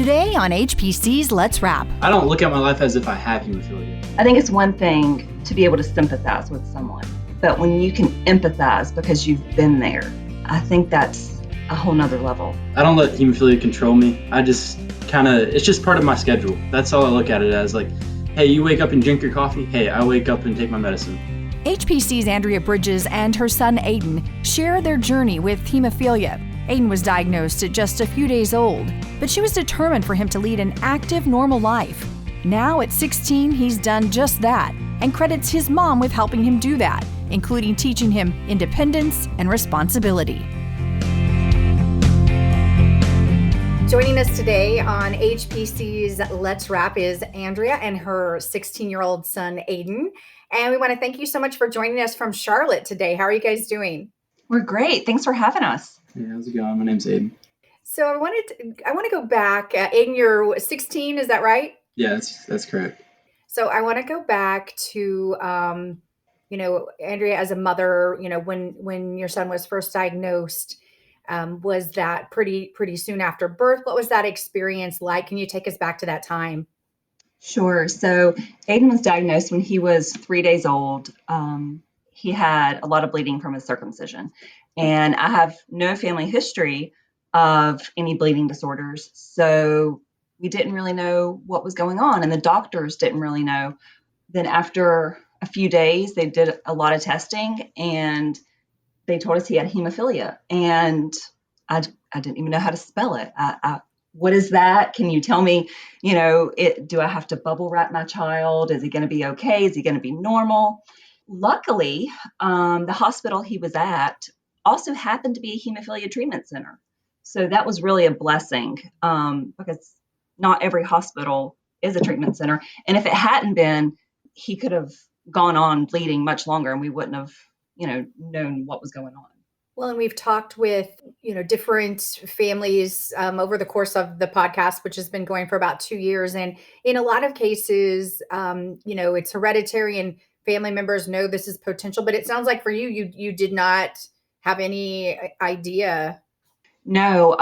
Today on HPC's Let's Wrap. I don't look at my life as if I have hemophilia. I think it's one thing to be able to sympathize with someone, but when you can empathize because you've been there, I think that's a whole nother level. I don't let hemophilia control me. I just it's just part of my schedule. That's all I look at it as. Like, hey, you wake up and drink your coffee. Hey, I wake up and take my medicine. HPC's Andrea Bridges and her son Aiden share their journey with hemophilia. Aiden was diagnosed at just a few days old, but she was determined for him to lead an active, normal life. Now at 16, he's done just that and credits his mom with helping him do that, including teaching him independence and responsibility. Joining us today on HPC's Let's Wrap is Andrea and her 16-year-old son, Aiden. And we want to thank you so much for joining us from Charlotte today. How are you guys doing? We're great. Thanks for having us. Hey, how's it going? My name's Aiden. So I want to go back. Aiden, you're 16, is that right? Yeah, that's correct. So I want to go back to, Andrea, as a mother, when your son was first diagnosed, was that pretty soon after birth? What was that experience like? Can you take us back to that time? Sure. So Aiden was diagnosed when he was 3 days old. He had a lot of bleeding from his circumcision. And I have no family history of any bleeding disorders. So we didn't really know what was going on. And the doctors didn't really know. Then after a few days, they did a lot of testing and they told us he had hemophilia. And I didn't even know how to spell it. What is that? Can you tell me, do I have to bubble wrap my child? Is he going to be okay? Is he going to be normal? Luckily, the hospital he was at also happened to be a hemophilia treatment center. So that was really a blessing because not every hospital is a treatment center. And if it hadn't been, he could have gone on bleeding much longer and we wouldn't have, known what was going on. Well, and we've talked with, different families over the course of the podcast, which has been going for about 2 years. And in a lot of cases, it's hereditary and family members know this is potential. But it sounds like for you did not have any idea. No,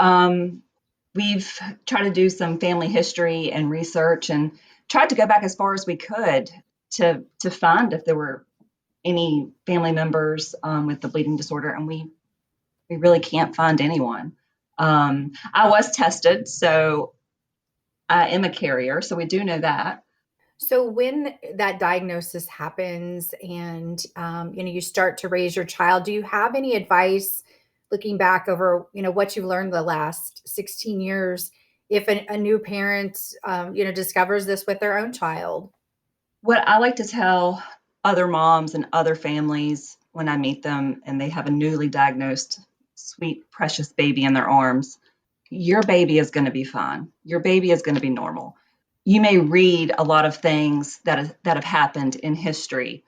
we've tried to do some family history and research and tried to go back as far as we could to find if there were any family members with the bleeding disorder. And we really can't find anyone. I was tested, so I am a carrier. So we do know that. So when that diagnosis happens and, you start to raise your child, do you have any advice looking back over, what you've learned the last 16 years, if a new parent, discovers this with their own child? What I like to tell other moms and other families when I meet them and they have a newly diagnosed, sweet, precious baby in their arms, your baby is going to be fine. Your baby is going to be normal. You may read a lot of things that have happened in history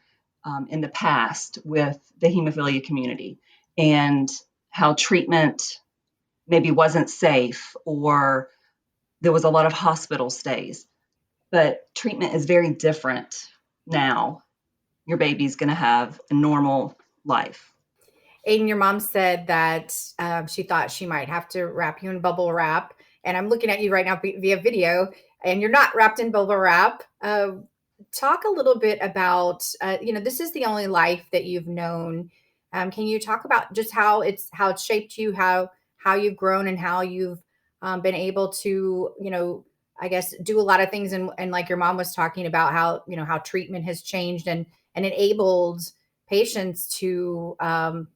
in the past with the hemophilia community and how treatment maybe wasn't safe or there was a lot of hospital stays. But treatment is very different now. Your baby's going to have a normal life. Aiden, your mom said that she thought she might have to wrap you in bubble wrap. And I'm looking at you right now via video, and you're not wrapped in bubble wrap. Talk a little bit about, this is the only life that you've known. Can you talk about just how it's shaped you, how you've grown and how you've been able to, I guess, do a lot of things. And like your mom was talking about how treatment has changed and enabled patients to,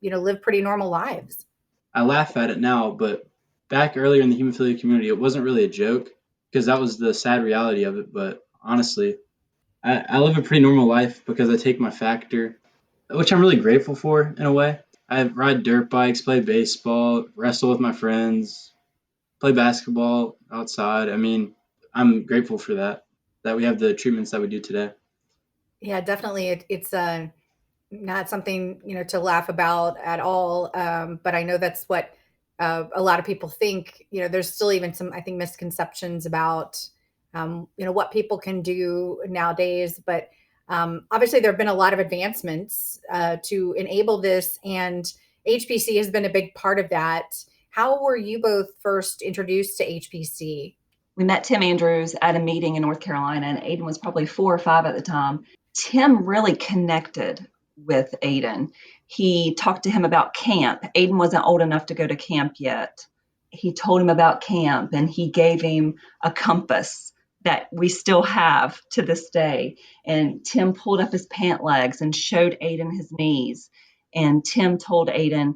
live pretty normal lives. I laugh at it now, but back earlier in the hemophilia community, it wasn't really a joke because that was the sad reality of it. But honestly, I live a pretty normal life because I take my factor, which I'm really grateful for in a way. I ride dirt bikes, play baseball, wrestle with my friends, play basketball outside. I mean, I'm grateful for that we have the treatments that we do today. Yeah, definitely. It's not something, to laugh about at all. But I know that's what a lot of people think. There's still even some, I think, misconceptions about, what people can do nowadays. But obviously, there have been a lot of advancements to enable this. And HPC has been a big part of that. How were you both first introduced to HPC? We met Tim Andrews at a meeting in North Carolina, and Aiden was probably 4 or 5 at the time. Tim really connected with Aiden. He talked to him about camp. Aiden wasn't old enough to go to camp yet. He told him about camp, and he gave him a compass that we still have to this day. And Tim pulled up his pant legs and showed Aiden his knees. And Tim told Aiden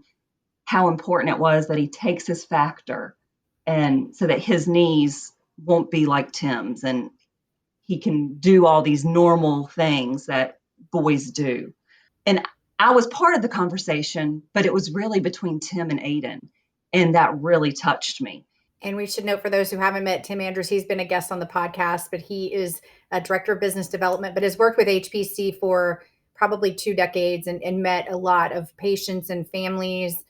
how important it was that he takes his factor, and so that his knees won't be like Tim's, and he can do all these normal things that boys do. And I was part of the conversation, but it was really between Tim and Aiden, and that really touched me. And we should note, for those who haven't met Tim Andrews, he's been a guest on the podcast, but he is a director of business development, but has worked with HPC for probably 2 decades, and met a lot of patients and families,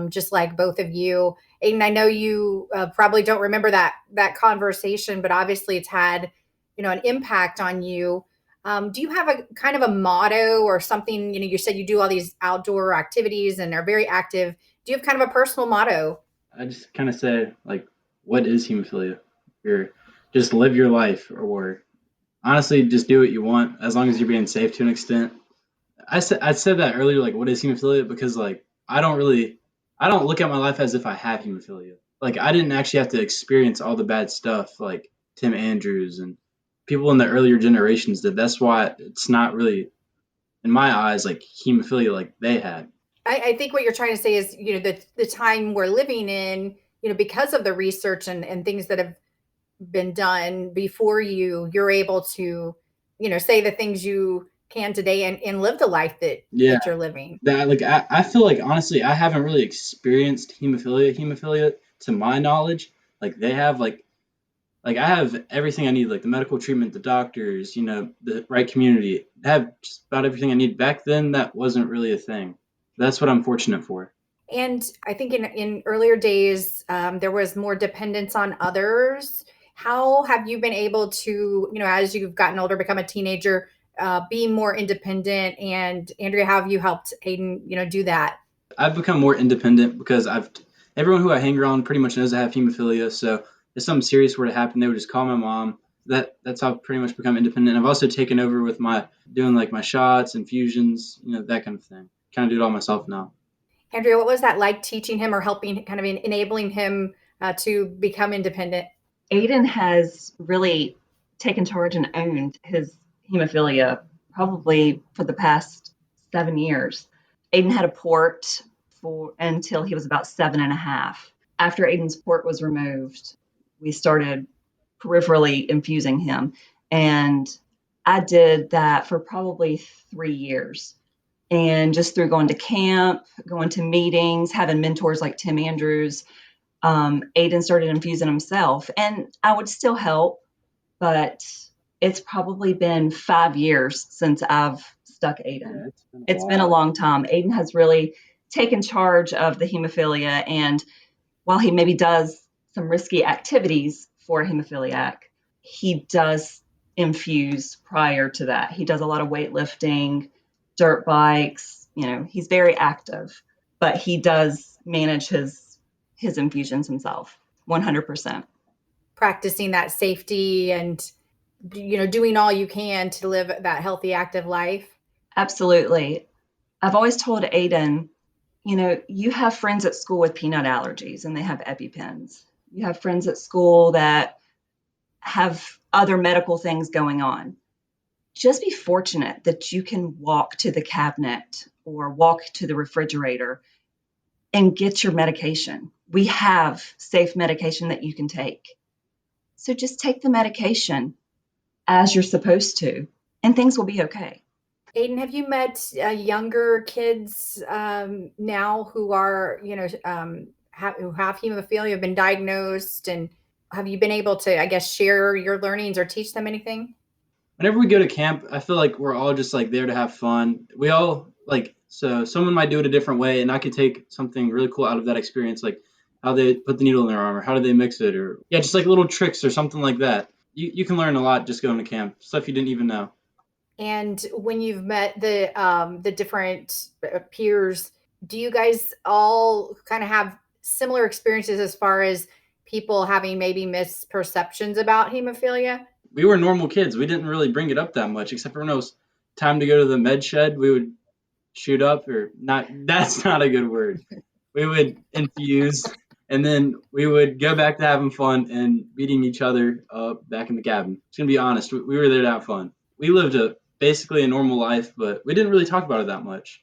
just like both of you. Aiden, I know you probably don't remember that conversation, but obviously it's had, an impact on you. Do you have a kind of a motto or something? You said you do all these outdoor activities and are very active. Do you have kind of a personal motto? I just kind of say, like, what is hemophilia? Or just live your life, or honestly, just do what you want as long as you're being safe to an extent. I said that earlier, like, what is hemophilia? Because, like, I don't look at my life as if I have hemophilia. Like, I didn't actually have to experience all the bad stuff like Tim Andrews and people in the earlier generations did. That's why it's not really, in my eyes, like hemophilia like they had. I think what you're trying to say is, the time we're living in, because of the research and things that have been done before you're able to, say the things you can today and live the life that you're living. That, like, I feel like, honestly, I haven't really experienced hemophilia to my knowledge. Like, they have, like I have everything I need, like the medical treatment, the doctors, the right community. I have just about everything I need. Back then, that wasn't really a thing. That's what I'm fortunate for. And I think in earlier days, there was more dependence on others. How have you been able to, as you've gotten older, become a teenager, be more independent? And Andrea, how have you helped Aiden, do that? I've become more independent because everyone who I hang around pretty much knows I have hemophilia. So if something serious were to happen, they would just call my mom. That's how I've pretty much become independent. I've also taken over with doing like my shots, infusions, that kind of thing. Kind of do it all myself now. Andrea, what was that like, teaching him or helping, kind of enabling him to become independent? Aiden has really taken charge and owned his hemophilia probably for the past 7 years. Aiden had a port until he was about 7.5. After Aiden's port was removed, we started peripherally infusing him. And I did that for probably 3 years. And just through going to camp, going to meetings, having mentors like Tim Andrews, Aiden started infusing himself. And I would still help, but it's probably been 5 years since I've stuck Aiden. Yeah, it's been a long time. Aiden has really taken charge of the hemophilia. And while he maybe does some risky activities for a hemophiliac, he does infuse prior to that. He does a lot of weightlifting, dirt bikes. He's very active, but he does manage his infusions himself 100%. Practicing that safety and, doing all you can to live that healthy, active life. Absolutely. I've always told Aiden, you have friends at school with peanut allergies and they have EpiPens. You have friends at school that have other medical things going on. Just be fortunate that you can walk to the cabinet or walk to the refrigerator and get your medication. We have safe medication that you can take. So just take the medication as you're supposed to, and things will be okay. Aiden, have you met younger kids now who are, who have hemophilia, have been diagnosed, and have you been able to, I guess, share your learnings or teach them anything? Whenever we go to camp, I feel like we're all just like there to have fun. We all so someone might do it a different way, and I could take something really cool out of that experience, like how they put the needle in their arm, or how do they mix it, or just like little tricks or something like that. You can learn a lot just going to camp, stuff you didn't even know. And when you've met the different peers, do you guys all kind of have similar experiences as far as people having maybe misperceptions about hemophilia? We were normal kids. We didn't really bring it up that much, except for when it was time to go to the med shed. We would shoot up, or not. That's not a good word. We would infuse, and then we would go back to having fun and beating each other up back in the cabin. Just gonna be honest, we were there to have fun. We lived basically a normal life, but we didn't really talk about it that much.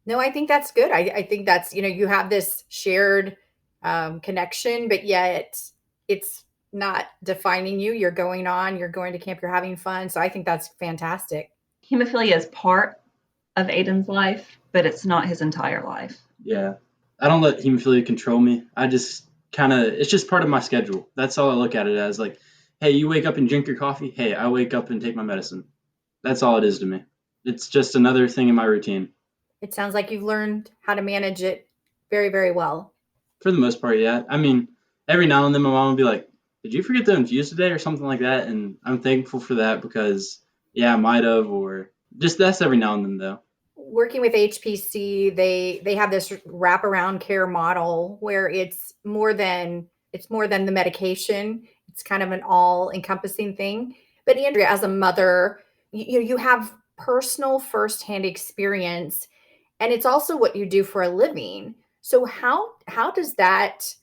No, I think that's good. I think that's, you have this shared connection, but yet it's not defining you. You're going on, you're going to camp, you're having fun. So I think that's fantastic. Hemophilia is part of Aiden's life, but it's not his entire life. Yeah. I don't let hemophilia control me. I just it's just part of my schedule. That's all I look at it as. Like, hey, you wake up and drink your coffee. Hey, I wake up and take my medicine. That's all it is to me. It's just another thing in my routine. It sounds like you've learned how to manage it very, very well. For the most part, yeah. I mean, every now and then my mom will be like, did you forget to infuse today or something like that? And I'm thankful for that because, yeah, I might have, or just that's every now and then, though. Working with HPC, they have this wraparound care model where it's more than the medication. It's kind of an all-encompassing thing. But Andrea, as a mother, you have personal firsthand experience, and it's also what you do for a living. So how does that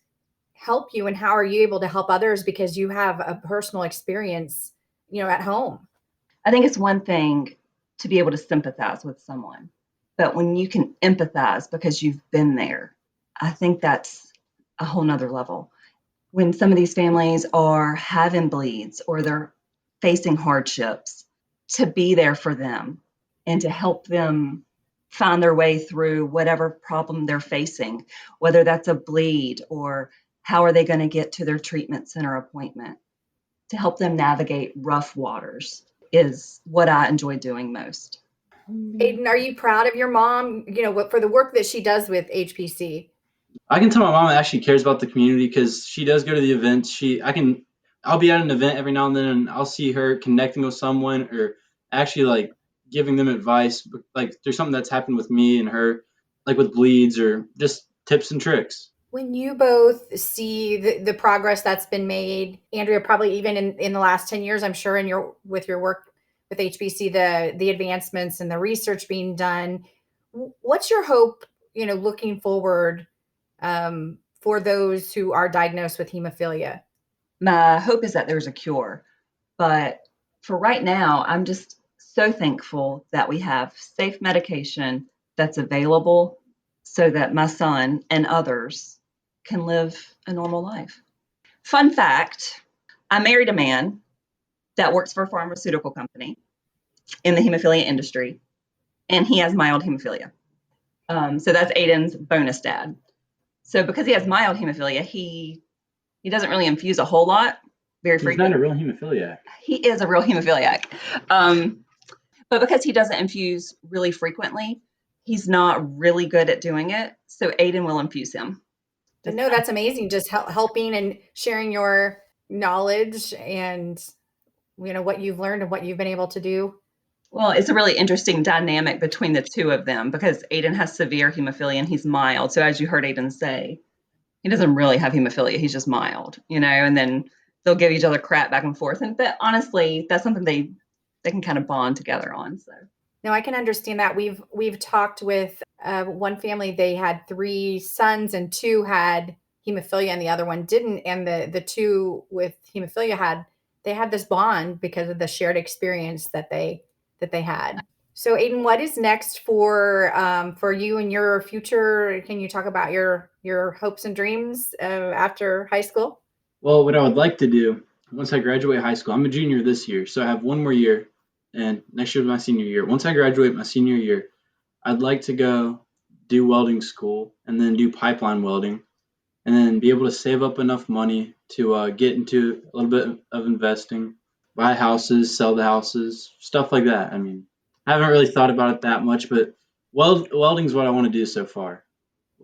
help you, and how are you able to help others because you have a personal experience, at home? I think it's one thing to be able to sympathize with someone, but when you can empathize because you've been there, I think that's a whole nother level. When some of these families are having bleeds or they're facing hardships, to be there for them and to help them find their way through whatever problem they're facing, whether that's a bleed or how are they going to get to their treatment center appointment, to help them navigate rough waters is what I enjoy doing most. Aiden, are you proud of your mom, for the work that she does with HPC? I can tell my mom actually cares about the community because she does go to the events. I'll be at an event every now and then, and I'll see her connecting with someone or actually like giving them advice. Like there's something that's happened with me and her, like with bleeds or just tips and tricks. When you both see the progress that's been made, Andrea, probably even in the last 10 years, I'm sure with your work with HPC, the advancements and the research being done, what's your hope, looking forward for those who are diagnosed with hemophilia? My hope is that there's a cure, but for right now, I'm just so thankful that we have safe medication that's available so that my son and others can live a normal life. Fun fact, I married a man that works for a pharmaceutical company in the hemophilia industry, and he has mild hemophilia. So that's Aiden's bonus dad. So because he has mild hemophilia, he doesn't really infuse a whole lot very frequently. He's not a real hemophiliac. He is a real hemophiliac. But because he doesn't infuse really frequently, he's not really good at doing it. So Aiden will infuse him. But no, that's amazing. Just helping and sharing your knowledge and, what you've learned and what you've been able to do. Well, it's a really interesting dynamic between the two of them because Aiden has severe hemophilia and he's mild. So as you heard Aiden say, he doesn't really have hemophilia. He's just mild, and then they'll give each other crap back and forth. But honestly, that's something they can kind of bond together on. So. No, I can understand that. We've talked with one family. They had 3 sons and 2 had hemophilia and the other one didn't. And the 2 with hemophilia had this bond because of the shared experience that they had. So Aiden, what is next for you and your future? Can you talk about your hopes and dreams after high school? Well, what I would like to do once I graduate high school, I'm a junior this year, so I have one more year, and next year is my senior year. Once I graduate my senior year, I'd like to go do welding school and then do pipeline welding, and then be able to save up enough money to get into a little bit of investing, buy houses, sell the houses, stuff like that. I mean, I haven't really thought about it that much, but welding is what I want to do so far.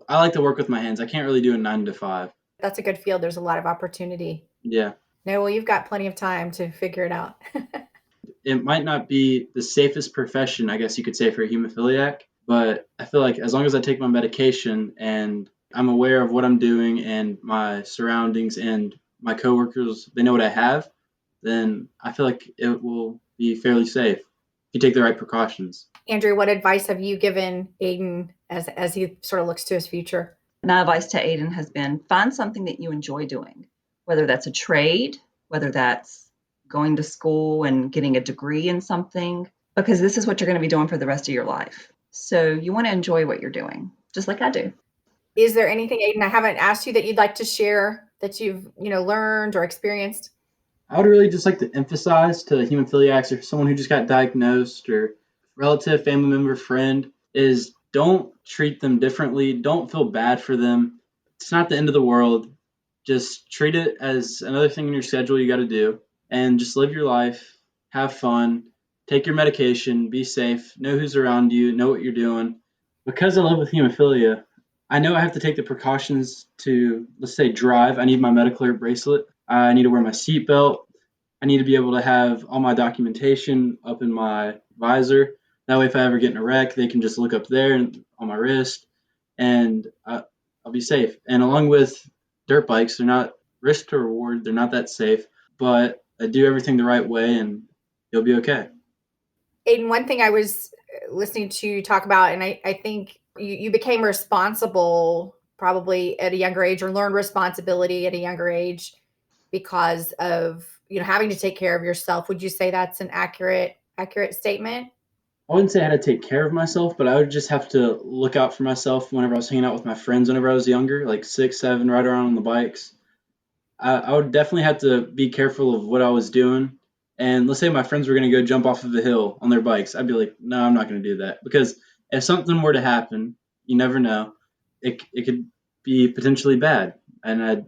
I like to work with my hands. I can't really do a 9 to 5. That's a good field. There's a lot of opportunity. Yeah. No, well, you've got plenty of time to figure it out. It might not be the safest profession, I guess you could say, for a hemophiliac, but I feel like as long as I take my medication and I'm aware of what I'm doing and my surroundings and my coworkers, they know what I have, then I feel like it will be fairly safe if you take the right precautions. Andrew, what advice have you given Aiden as he sort of looks to his future? My advice to Aiden has been find something that you enjoy doing, whether that's a trade, whether that's going to school and getting a degree in something, because this is what you're going to be doing for the rest of your life. So you want to enjoy what you're doing, just like I do. Is there anything, Aiden, I haven't asked you that you'd like to share that you've, learned or experienced? I would really just like to emphasize to hemophiliacs or someone who just got diagnosed or relative, family member, friend is don't treat them differently. Don't feel bad for them. It's not the end of the world. Just treat it as another thing in your schedule you got to do and just live your life, have fun, take your medication, be safe, know who's around you, know what you're doing. Because I live with hemophilia, I know I have to take the precautions to, let's say, drive. I need my medical alert bracelet. I need to wear my seatbelt. I need to be able to have all my documentation up in my visor. That way, if I ever get in a wreck, they can just look up there and on my wrist, and I'll be safe. And along with dirt bikes, they're not risk to reward. They're not that safe, but I do everything the right way, and you'll be okay. Aiden, one thing I was listening to you talk about, and I think you became responsible probably at a younger age or learned responsibility at a younger age because of having to take care of yourself. Would you say that's an accurate statement? I wouldn't say I had to take care of myself, but I would just have to look out for myself whenever I was hanging out with my friends whenever I was younger, like 6, 7, right around on the bikes. I would definitely have to be careful of what I was doing. And let's say my friends were going to go jump off of a hill on their bikes. I'd be like, no, I'm not going to do that. Because if something were to happen, you never know. It could be potentially bad. And I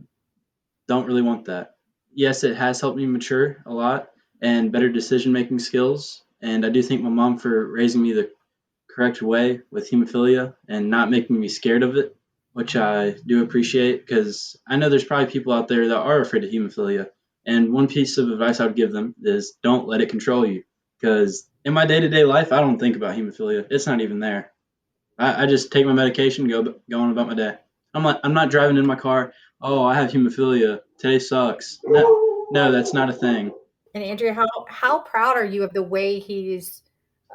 don't really want that. Yes, it has helped me mature a lot and better decision making skills. And I do thank my mom for raising me the correct way with hemophilia and not making me scared of it, which I do appreciate because I know there's probably people out there that are afraid of hemophilia. And one piece of advice I would give them is don't let it control you. Because in my day to day life, I don't think about hemophilia. It's not even there. I just take my medication, go on about my day. I'm not driving in my car. Oh, I have hemophilia. Today sucks. No, no, that's not a thing. And Andrea, how proud are you of the way he's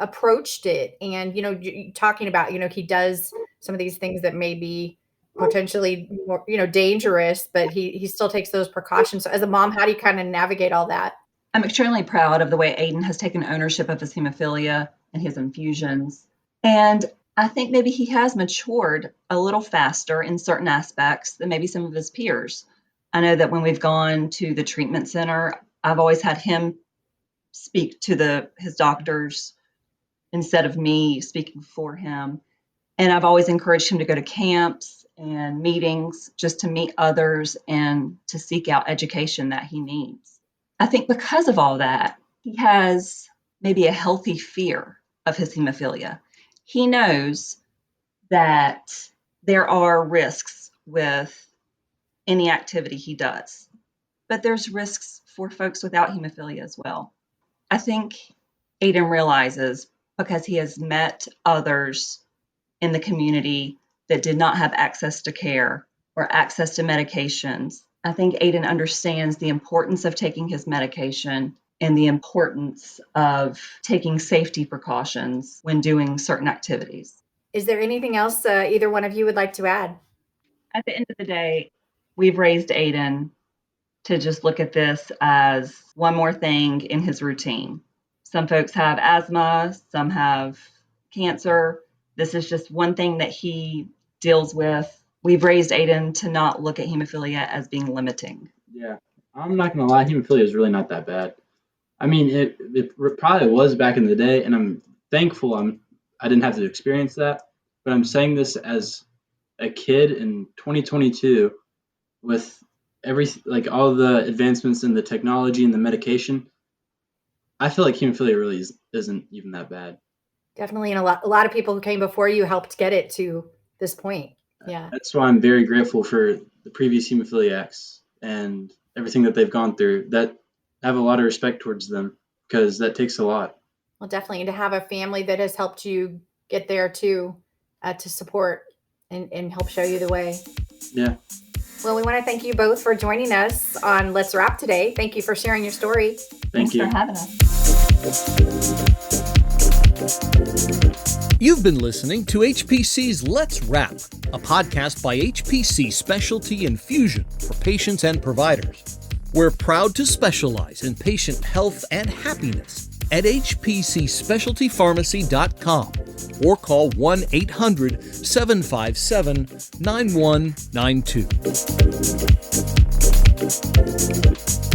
approached it? And talking about he does some of these things that may be potentially more dangerous, but he still takes those precautions. So as a mom, how do you kind of navigate all that? I'm extremely proud of the way Aiden has taken ownership of his hemophilia and his infusions. And I think maybe he has matured a little faster in certain aspects than maybe some of his peers. I know that when we've gone to the treatment center, I've always had him speak to his doctors instead of me speaking for him. And I've always encouraged him to go to camps and meetings just to meet others and to seek out education that he needs. I think because of all that, he has maybe a healthy fear of his hemophilia. He knows that there are risks with any activity he does, but there's risks for folks without hemophilia as well. I think Aiden realizes because he has met others in the community that did not have access to care or access to medications. I think Aiden understands the importance of taking his medication and the importance of taking safety precautions when doing certain activities. Is there anything else either one of you would like to add? At the end of the day, we've raised Aiden to just look at this as one more thing in his routine. Some folks have asthma, some have cancer. This is just one thing that he deals with. We've raised Aiden to not look at hemophilia as being limiting. Yeah, I'm not gonna lie, hemophilia is really not that bad. I mean, it probably was back in the day, and I'm thankful I didn't have to experience that. But I'm saying this as a kid in 2022 with like all the advancements in the technology and the medication. I feel like hemophilia really isn't even that bad. Definitely, and a lot of people who came before you helped get it to this point. Yeah. That's why I'm very grateful for the previous hemophiliacs and everything that they've gone through. That I have a lot of respect towards them because that takes a lot. Well, definitely, and to have a family that has helped you get there too, to support. and help show you the way. Yeah. Well, we want to thank you both for joining us on Let's Wrap today. Thank you for sharing your story. Thank you for having us. You've been listening to HPC's Let's Wrap, a podcast by HPC Specialty Infusion for patients and providers. We're proud to specialize in patient health and happiness at hpcspecialtypharmacy.com or call 1-800-757-9192.